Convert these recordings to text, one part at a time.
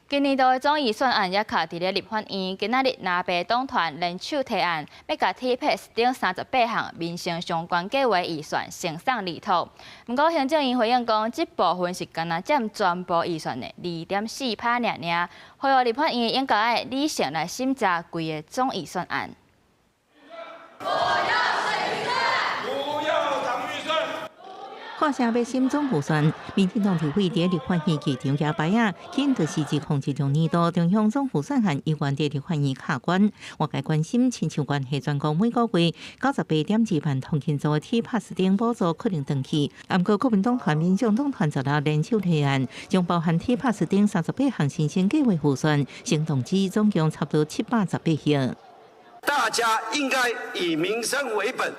今年度的总预算案也卡伫咧立法院，今仔日南北党团联手提案，要甲 TPS 等38项民生相关计划预算呈送立法。不过行政院回应讲，这部分是敢若占全部预算的2.4%尔，呼吁立法院应该爱理性来审查规个总预算案。看声要审总预算，民进党立委伫立法院议场举牌啊，紧就是指控这种年度中央总预算案议员伫立法院卡关。外界关心亲像关系专讲每个月98.2万通勤族的 TPS 等补助可能断去，不过国民党团、民众党团则来联手提案，将包含 TPS 等38项新兴计划预算，行动至总共差不多718亿。大家应该以民生为本。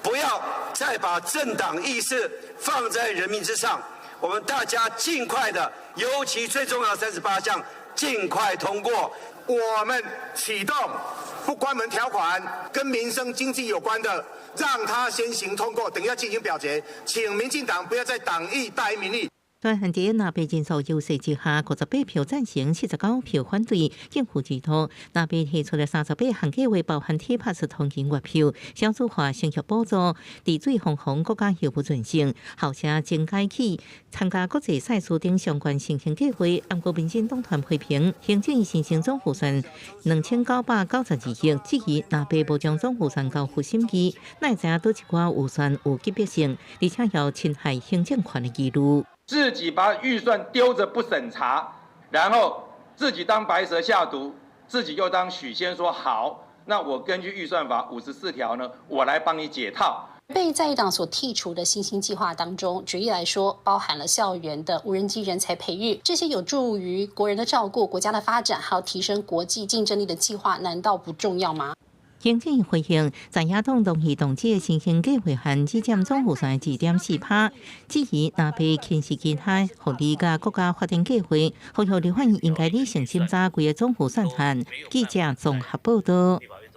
不要再把政党意识放在人民之上，我们大家尽快的，尤其最重要的38项，尽快通过。我们启动不关门条款，跟民生经济有关的，让它先行通过，等一下进行表决。请民进党不要再党意大于民意。在韩在南北人数优势之下，58票赞成，79票反对，政府指出，南北提出的38项计划包含 TPS 通勤月票、少子化生育补助、地水防洪国家后补转型、后生增改起参加国际赛事等相关新兴计划。不过民进党团批评，行政院新增总预算2992亿，质疑南北无将总预算交付审议，哪会知影倒一寡预算有级别性，而且有侵害行政权的记录。自己把预算丢着不审查，然后自己当白蛇下毒，自己又当许仙说好，那我根据预算法54条呢，我来帮你解套。被在野党所剔除的新兴计划当中，举例来说，包含了校园的无人机人才培育，这些有助于国人的照顾、国家的发展，还有提升国际竞争力的计划，难道不重要吗？行政院回应，在野党同意动议的新兴计划案只占总预算的2.4%，质疑南北轻视其他福利甲国家发展计划，呼吁立法院应该理性审查规个总预算案。记者综合报道。